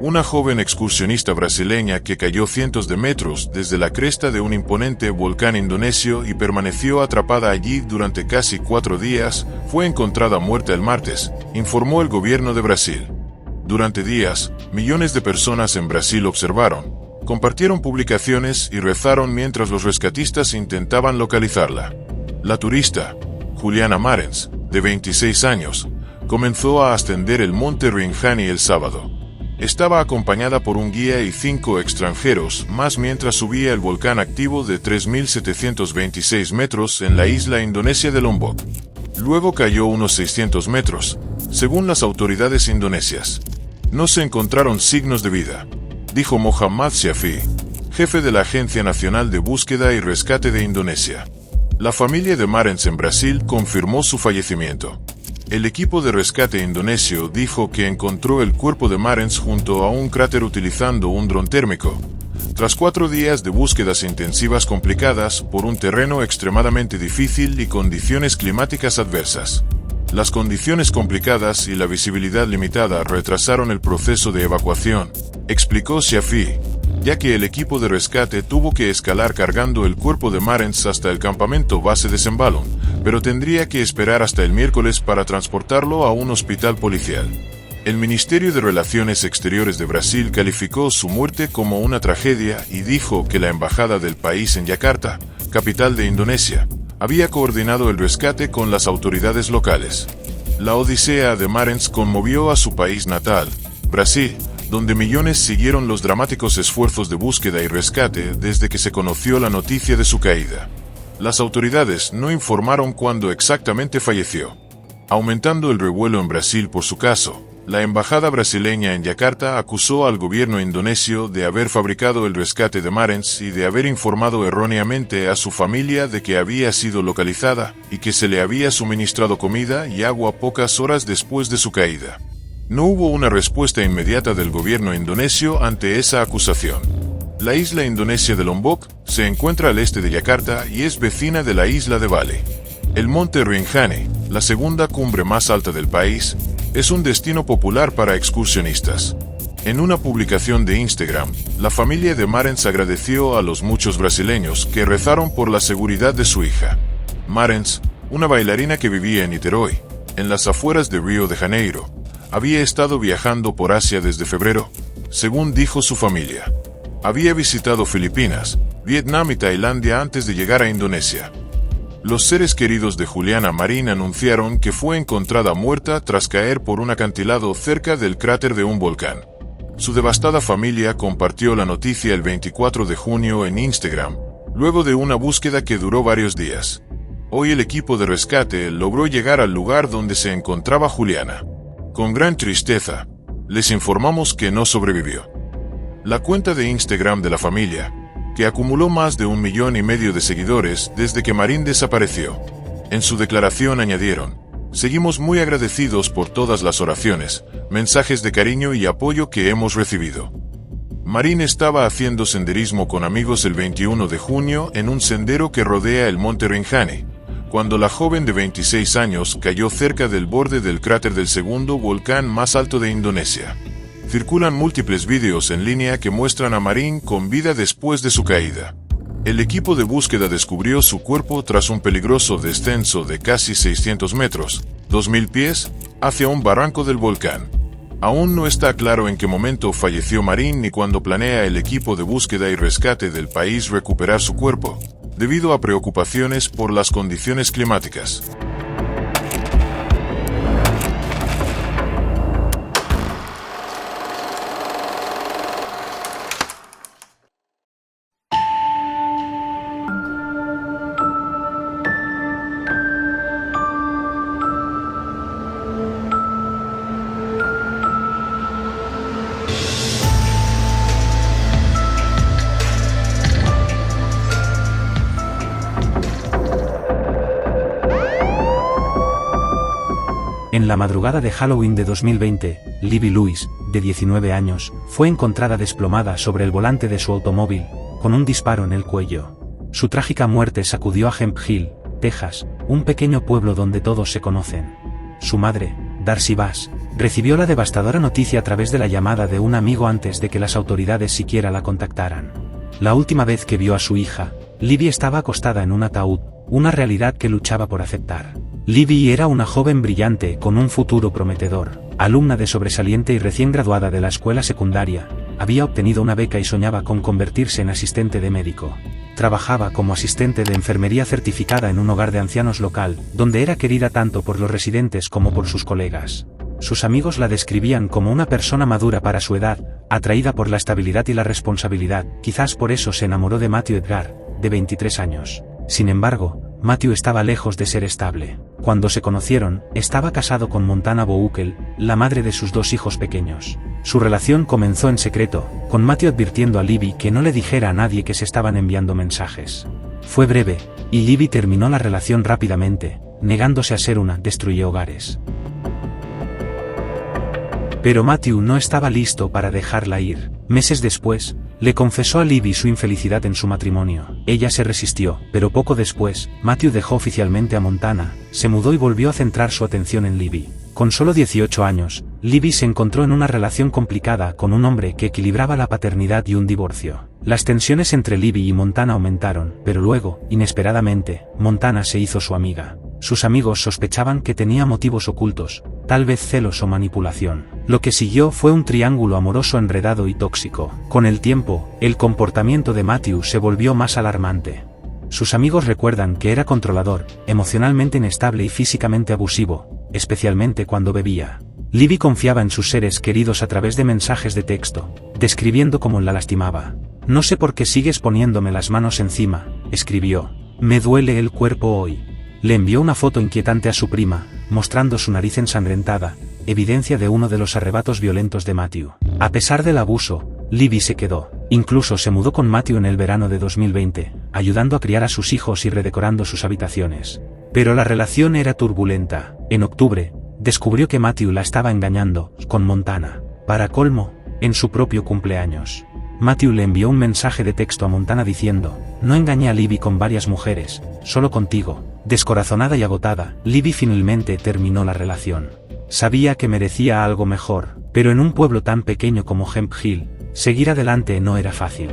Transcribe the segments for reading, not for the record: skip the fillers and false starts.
una joven excursionista brasileña que cayó cientos de metros desde la cresta de un imponente volcán indonesio y permaneció atrapada allí durante casi 4 días, fue encontrada muerta el martes, informó el gobierno de Brasil. Durante días, millones de personas en Brasil observaron, compartieron publicaciones y rezaron mientras los rescatistas intentaban localizarla. La turista, Juliana Marens, de 26 años, comenzó a ascender el monte Rinjani el sábado. Estaba acompañada por un guía y 5 extranjeros más mientras subía el volcán activo de 3.726 metros en la isla indonesia de Lombok. Luego cayó unos 600 metros, según las autoridades indonesias. No se encontraron signos de vida, dijo Muhammad Syafiee, jefe de la Agencia Nacional de Búsqueda y Rescate de Indonesia. La familia de Marens en Brasil confirmó su fallecimiento. El equipo de rescate indonesio dijo que encontró el cuerpo de Marens junto a un cráter utilizando un dron térmico, tras 4 días de búsquedas intensivas complicadas por un terreno extremadamente difícil y condiciones climáticas adversas. Las condiciones complicadas y la visibilidad limitada retrasaron el proceso de evacuación, explicó Syafiee, ya que el equipo de rescate tuvo que escalar cargando el cuerpo de Marens hasta el campamento base de Sembalun, pero tendría que esperar hasta el miércoles para transportarlo a un hospital policial. El Ministerio de Relaciones Exteriores de Brasil calificó su muerte como una tragedia y dijo que la embajada del país en Yakarta, capital de Indonesia, había coordinado el rescate con las autoridades locales. La odisea de Marens conmovió a su país natal, Brasil, donde millones siguieron los dramáticos esfuerzos de búsqueda y rescate desde que se conoció la noticia de su caída. Las autoridades no informaron cuándo exactamente falleció. Aumentando el revuelo en Brasil por su caso, la embajada brasileña en Yakarta acusó al gobierno indonesio de haber fabricado el rescate de Marens y de haber informado erróneamente a su familia de que había sido localizada y que se le había suministrado comida y agua pocas horas después de su caída. No hubo una respuesta inmediata del gobierno indonesio ante esa acusación. La isla indonesia de Lombok se encuentra al este de Yakarta y es vecina de la isla de Bali. El monte Rinjani, la segunda cumbre más alta del país, es un destino popular para excursionistas. En una publicación de Instagram, la familia de Marens agradeció a los muchos brasileños que rezaron por la seguridad de su hija. Marens, una bailarina que vivía en Niterói, en las afueras de Río de Janeiro, había estado viajando por Asia desde febrero, según dijo su familia. Había visitado Filipinas, Vietnam y Tailandia antes de llegar a Indonesia. Los seres queridos de Juliana Marín anunciaron que fue encontrada muerta tras caer por un acantilado cerca del cráter de un volcán. Su devastada familia compartió la noticia el 24 de junio en Instagram, luego de una búsqueda que duró varios días. Hoy el equipo de rescate logró llegar al lugar donde se encontraba Juliana. Con gran tristeza, les informamos que no sobrevivió. La cuenta de Instagram de la familia, que acumuló más de 1,5 millones de seguidores desde que Marín desapareció. En su declaración añadieron: seguimos muy agradecidos por todas las oraciones, mensajes de cariño y apoyo que hemos recibido. Marín estaba haciendo senderismo con amigos el 21 de junio en un sendero que rodea el monte Rinjani, cuando la joven de 26 años cayó cerca del borde del cráter del segundo volcán más alto de Indonesia. Circulan múltiples vídeos en línea que muestran a Marín con vida después de su caída. El equipo de búsqueda descubrió su cuerpo tras un peligroso descenso de casi 600 metros, 2.000 pies, hacia un barranco del volcán. Aún no está claro en qué momento falleció Marín ni cuándo planea el equipo de búsqueda y rescate del país recuperar su cuerpo, debido a preocupaciones por las condiciones climáticas. En la madrugada de Halloween de 2020, Libby Lewis, de 19 años, fue encontrada desplomada sobre el volante de su automóvil, con un disparo en el cuello. Su trágica muerte sacudió a Hemp Hill, Texas, un pequeño pueblo donde todos se conocen. Su madre, Darcy Bass, Recibió la devastadora noticia a través de la llamada de un amigo antes de que las autoridades siquiera la contactaran. La última vez que vio a su hija, Libby estaba acostada en un ataúd, una realidad que luchaba por aceptar. Libby era una joven brillante con un futuro prometedor, alumna de sobresaliente y recién graduada de la escuela secundaria. Había obtenido una beca y soñaba con convertirse en asistente de médico. Trabajaba como asistente de enfermería certificada en un hogar de ancianos local, donde era querida tanto por los residentes como por sus colegas. Sus amigos la describían como una persona madura para su edad, atraída por la estabilidad y la responsabilidad. Quizás por eso se enamoró de Matthew Edgar, de 23 años. Sin embargo, Matthew estaba lejos de ser estable. Cuando se conocieron, estaba casado con Montana Boukel, la madre de sus 2 hijos pequeños. Su relación comenzó en secreto, con Matthew advirtiendo a Libby que no le dijera a nadie que se estaban enviando mensajes. Fue breve, y Libby terminó la relación rápidamente, negándose a ser una destruyehogares. Pero Matthew no estaba listo para dejarla ir. Meses después, le confesó a Libby su infelicidad en su matrimonio. Ella se resistió, pero poco después, Matthew dejó oficialmente a Montana, se mudó y volvió a centrar su atención en Libby. Con solo 18 años, Libby se encontró en una relación complicada con un hombre que equilibraba la paternidad y un divorcio. Las tensiones entre Libby y Montana aumentaron, pero luego, inesperadamente, Montana se hizo su amiga. Sus amigos sospechaban que tenía motivos ocultos, tal vez celos o manipulación. Lo que siguió fue un triángulo amoroso enredado y tóxico. Con el tiempo, el comportamiento de Matthew se volvió más alarmante. Sus amigos recuerdan que era controlador, emocionalmente inestable y físicamente abusivo, especialmente cuando bebía. Libby confiaba en sus seres queridos a través de mensajes de texto, describiendo cómo la lastimaba. «No sé por qué sigues poniéndome las manos encima», escribió. «Me duele el cuerpo hoy». Le envió una foto inquietante a su prima, mostrando su nariz ensangrentada, evidencia de uno de los arrebatos violentos de Matthew. A pesar del abuso, Libby se quedó. Incluso se mudó con Matthew en el verano de 2020, ayudando a criar a sus hijos y redecorando sus habitaciones. Pero la relación era turbulenta. En octubre, descubrió que Matthew la estaba engañando, con Montana. Para colmo, en su propio cumpleaños. Matthew le envió un mensaje de texto a Montana diciendo: «No engañé a Libby con varias mujeres, solo contigo». Descorazonada y agotada, Libby finalmente terminó la relación. Sabía que merecía algo mejor, pero en un pueblo tan pequeño como Hemp Hill, seguir adelante no era fácil.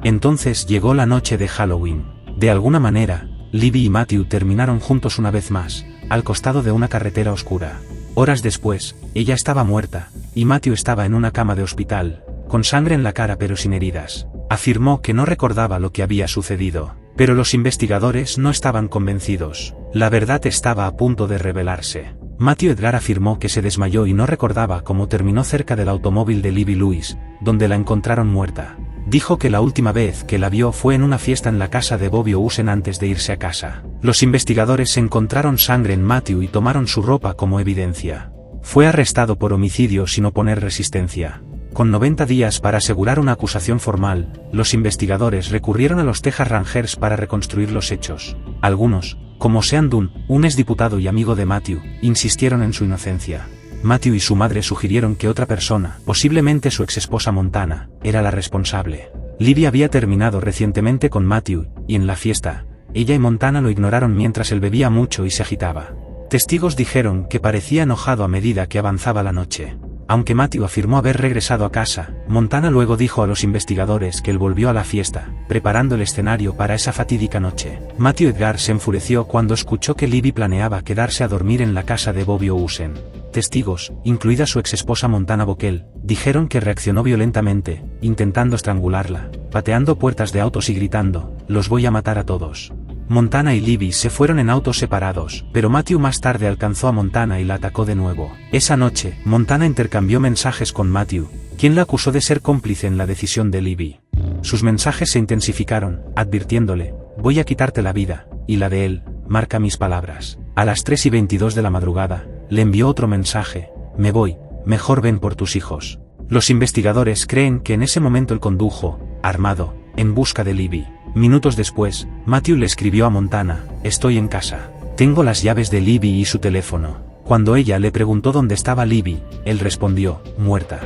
Entonces llegó la noche de Halloween. De alguna manera, Libby y Matthew terminaron juntos una vez más, al costado de una carretera oscura. Horas después, ella estaba muerta, y Matthew estaba en una cama de hospital, con sangre en la cara pero sin heridas. Afirmó que no recordaba lo que había sucedido, pero los investigadores no estaban convencidos. La verdad estaba a punto de revelarse. Matthew Edgar afirmó que se desmayó y no recordaba cómo terminó cerca del automóvil de Libby Lewis, donde la encontraron muerta. Dijo que la última vez que la vio fue en una fiesta en la casa de Bobby Owsen antes de irse a casa. Los investigadores encontraron sangre en Matthew y tomaron su ropa como evidencia. Fue arrestado por homicidio sin oponer resistencia. Con 90 días para asegurar una acusación formal, los investigadores recurrieron a los Texas Rangers para reconstruir los hechos. Algunos, como Sean Dunn, un exdiputado y amigo de Matthew, insistieron en su inocencia. Matthew y su madre sugirieron que otra persona, posiblemente su exesposa Montana, era la responsable. Libby había terminado recientemente con Matthew, y en la fiesta, ella y Montana lo ignoraron mientras él bebía mucho y se agitaba. Testigos dijeron que parecía enojado a medida que avanzaba la noche. Aunque Matthew afirmó haber regresado a casa, Montana luego dijo a los investigadores que él volvió a la fiesta, preparando el escenario para esa fatídica noche. Matthew Edgar se enfureció cuando escuchó que Libby planeaba quedarse a dormir en la casa de Bobby Owsen. Testigos, incluida su exesposa Montana Boukel, dijeron que reaccionó violentamente, intentando estrangularla, pateando puertas de autos y gritando: «Los voy a matar a todos». Montana y Libby se fueron en autos separados, pero Matthew más tarde alcanzó a Montana y la atacó de nuevo. Esa noche, Montana intercambió mensajes con Matthew, quien la acusó de ser cómplice en la decisión de Libby. Sus mensajes se intensificaron, advirtiéndole: «Voy a quitarte la vida, y la de él, marca mis palabras». A las 3:22 de la madrugada, le envió otro mensaje: «Me voy, mejor ven por tus hijos». Los investigadores creen que en ese momento él condujo, armado, en busca de Libby. Minutos después, Matthew le escribió a Montana: «Estoy en casa. Tengo las llaves de Libby y su teléfono». Cuando ella le preguntó dónde estaba Libby, él respondió: «Muerta».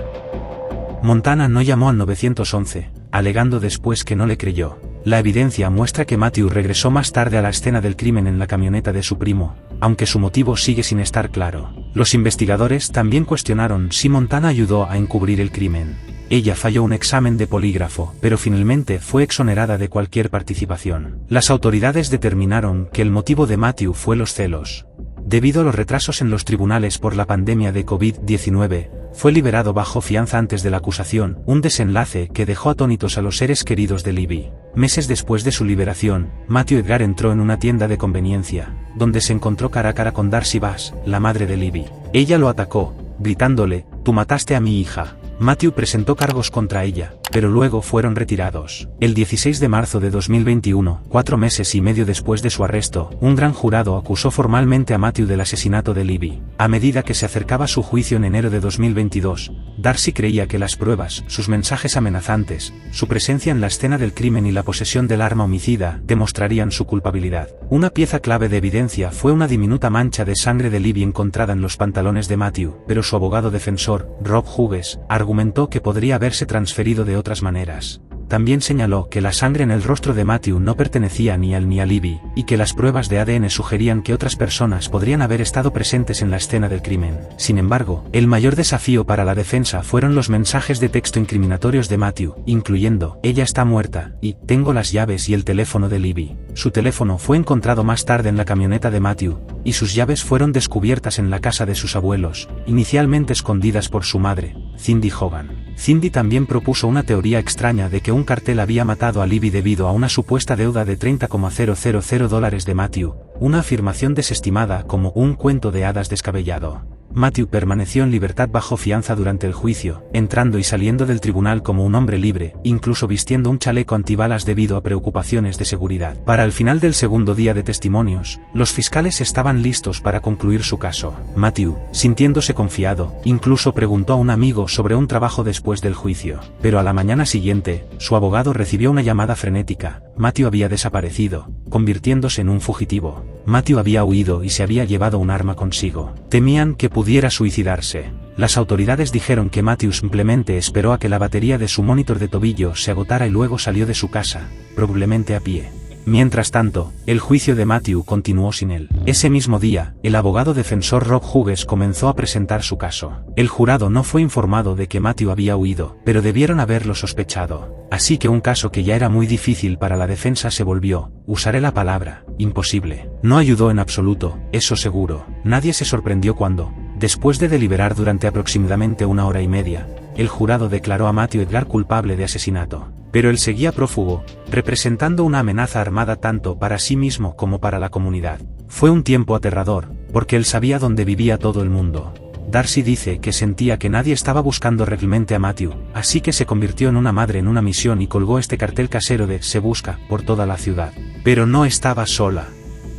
Montana no llamó al 911, alegando después que no le creyó. La evidencia muestra que Matthew regresó más tarde a la escena del crimen en la camioneta de su primo, aunque su motivo sigue sin estar claro. Los investigadores también cuestionaron si Montana ayudó a encubrir el crimen. Ella falló un examen de polígrafo, pero finalmente fue exonerada de cualquier participación. Las autoridades determinaron que el motivo de Matthew fue los celos. Debido a los retrasos en los tribunales por la pandemia de COVID-19, fue liberado bajo fianza antes de la acusación, un desenlace que dejó atónitos a los seres queridos de Libby. Meses después de su liberación, Matthew Edgar entró en una tienda de conveniencia, donde se encontró cara a cara con Darcy Bass, la madre de Libby. Ella lo atacó, gritándole: «Tú mataste a mi hija». Matthew presentó cargos contra ella, pero luego fueron retirados. El 16 de marzo de 2021, 4 meses y medio después de su arresto, un gran jurado acusó formalmente a Matthew del asesinato de Libby. A medida que se acercaba su juicio en enero de 2022, Darcy creía que las pruebas, sus mensajes amenazantes, su presencia en la escena del crimen y la posesión del arma homicida demostrarían su culpabilidad. Una pieza clave de evidencia fue una diminuta mancha de sangre de Libby encontrada en los pantalones de Matthew, pero su abogado defensor, Rob Hughes, argumentó que podría haberse transferido de otras maneras. También señaló que la sangre en el rostro de Matthew no pertenecía ni a él ni a Libby, y que las pruebas de ADN sugerían que otras personas podrían haber estado presentes en la escena del crimen. Sin embargo, el mayor desafío para la defensa fueron los mensajes de texto incriminatorios de Matthew, incluyendo: «Ella está muerta» y «Tengo las llaves y el teléfono de Libby». Su teléfono fue encontrado más tarde en la camioneta de Matthew, y sus llaves fueron descubiertas en la casa de sus abuelos, inicialmente escondidas por su madre, Cindy Hogan. Cindy también propuso una teoría extraña de que un cartel había matado a Libby debido a una supuesta deuda de $30,000 de Matthew, una afirmación desestimada como un cuento de hadas descabellado. Matthew permaneció en libertad bajo fianza durante el juicio, entrando y saliendo del tribunal como un hombre libre, incluso vistiendo un chaleco antibalas debido a preocupaciones de seguridad. Para el final del segundo día de testimonios, los fiscales estaban listos para concluir su caso. Matthew, sintiéndose confiado, incluso preguntó a un amigo sobre un trabajo después del juicio. Pero a la mañana siguiente, su abogado recibió una llamada frenética. Matthew había desaparecido, convirtiéndose en un fugitivo. Matthew había huido y se había llevado un arma consigo. Temían que pudiera suicidarse. Las autoridades dijeron que Matthew simplemente esperó a que la batería de su monitor de tobillo se agotara y luego salió de su casa, probablemente a pie. Mientras tanto, el juicio de Matthew continuó sin él. Ese mismo día, el abogado defensor Rob Hughes comenzó a presentar su caso. El jurado no fue informado de que Matthew había huido, pero debieron haberlo sospechado. Así que un caso que ya era muy difícil para la defensa se volvió, usaré la palabra, imposible. No ayudó en absoluto, eso seguro. Nadie se sorprendió cuando, después de deliberar durante aproximadamente 1 hora y media, el jurado declaró a Matthew Edgar culpable de asesinato. Pero él seguía prófugo, representando una amenaza armada tanto para sí mismo como para la comunidad. Fue un tiempo aterrador, porque él sabía dónde vivía todo el mundo. Darcy dice que sentía que nadie estaba buscando realmente a Matthew, así que se convirtió en una madre en una misión y colgó este cartel casero de «Se busca» por toda la ciudad. Pero no estaba sola.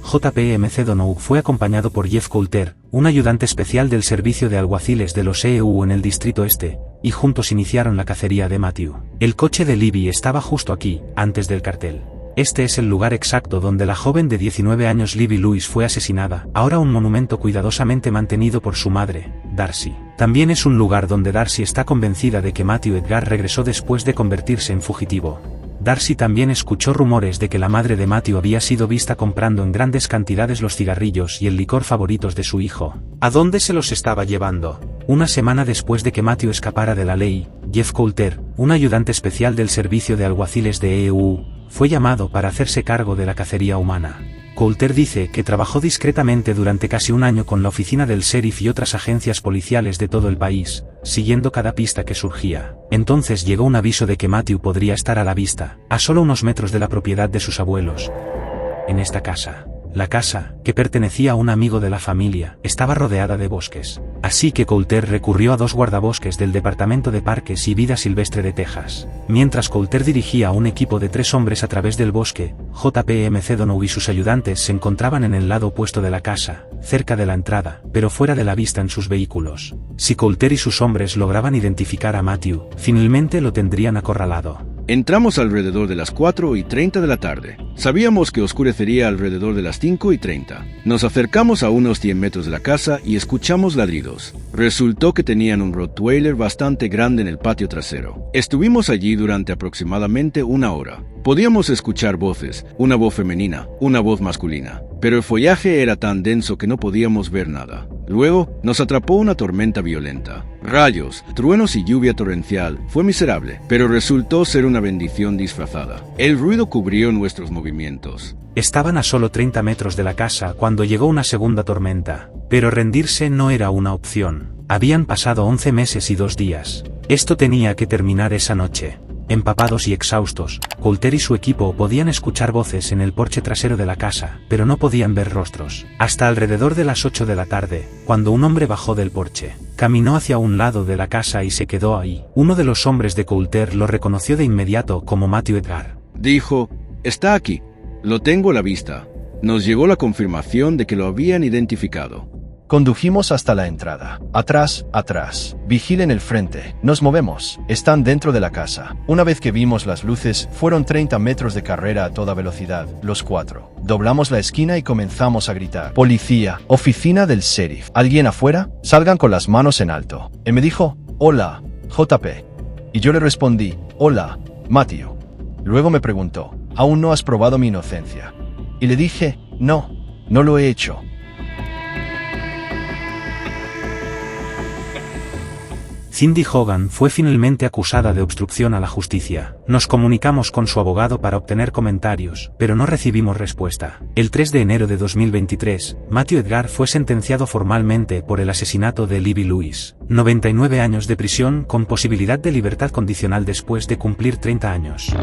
J.P. McDonough fue acompañado por Jeff Coulter, un ayudante especial del servicio de alguaciles de los EU en el Distrito Este, y juntos iniciaron la cacería de Matthew. El coche de Libby estaba justo aquí, antes del cartel. Este es el lugar exacto donde la joven de 19 años Libby Lewis fue asesinada, ahora un monumento cuidadosamente mantenido por su madre, Darcy. También es un lugar donde Darcy está convencida de que Matthew Edgar regresó después de convertirse en fugitivo. Darcy también escuchó rumores de que la madre de Matthew había sido vista comprando en grandes cantidades los cigarrillos y el licor favoritos de su hijo. ¿A dónde se los estaba llevando? Una semana después de que Matthew escapara de la ley, Jeff Coulter, un ayudante especial del servicio de alguaciles de EU, fue llamado para hacerse cargo de la cacería humana. Coulter dice que trabajó discretamente durante casi un año con la oficina del sheriff y otras agencias policiales de todo el país, siguiendo cada pista que surgía. Entonces llegó un aviso de que Matthew podría estar a la vista, a solo unos metros de la propiedad de sus abuelos. En esta casa. La casa, que pertenecía a un amigo de la familia, estaba rodeada de bosques. Así que Coulter recurrió a 2 guardabosques del Departamento de Parques y Vida Silvestre de Texas. Mientras Coulter dirigía a un equipo de 3 hombres a través del bosque, J.P. McDonough y sus ayudantes se encontraban en el lado opuesto de la casa, cerca de la entrada, pero fuera de la vista en sus vehículos. Si Coulter y sus hombres lograban identificar a Matthew, finalmente lo tendrían acorralado. Entramos alrededor de las 4:30 de la tarde. Sabíamos que oscurecería alrededor de las 5:30. Nos acercamos a unos 100 metros de la casa y escuchamos ladridos. Resultó que tenían un Rottweiler bastante grande en el patio trasero. Estuvimos allí durante aproximadamente una hora. Podíamos escuchar voces, una voz femenina, una voz masculina, pero el follaje era tan denso que no podíamos ver nada. Luego nos atrapó una tormenta violenta. Rayos, truenos y lluvia torrencial. Fue miserable, pero resultó ser una bendición disfrazada. El ruido cubrió nuestros movimientos. Estaban a solo 30 metros de la casa cuando llegó una segunda tormenta, pero rendirse no era una opción. Habían pasado 11 meses y 2 días. Esto tenía que terminar esa noche. Empapados y exhaustos, Coulter y su equipo podían escuchar voces en el porche trasero de la casa, pero no podían ver rostros. Hasta alrededor de las 8 de la tarde, cuando un hombre bajó del porche, caminó hacia un lado de la casa y se quedó ahí. Uno de los hombres de Coulter lo reconoció de inmediato como Matthew Edgar. Dijo, está aquí, lo tengo a la vista. Nos llegó la confirmación de que lo habían identificado. Condujimos hasta la entrada. Atrás, atrás. Vigilen el frente. Nos movemos. Están dentro de la casa. Una vez que vimos las luces, fueron 30 metros de carrera a toda velocidad, los 4. Doblamos la esquina y comenzamos a gritar. Policía, oficina del sheriff. ¿Alguien afuera? Salgan con las manos en alto. Él me dijo, hola, JP. Y yo le respondí, hola, Matthew. Luego me preguntó, ¿aún no has probado mi inocencia? Y le dije, no lo he hecho. Cindy Hogan fue finalmente acusada de obstrucción a la justicia. Nos comunicamos con su abogado para obtener comentarios, pero no recibimos respuesta. El 3 de enero de 2023, Matthew Edgar fue sentenciado formalmente por el asesinato de Libby Lewis. 99 años de prisión con posibilidad de libertad condicional después de cumplir 30 años.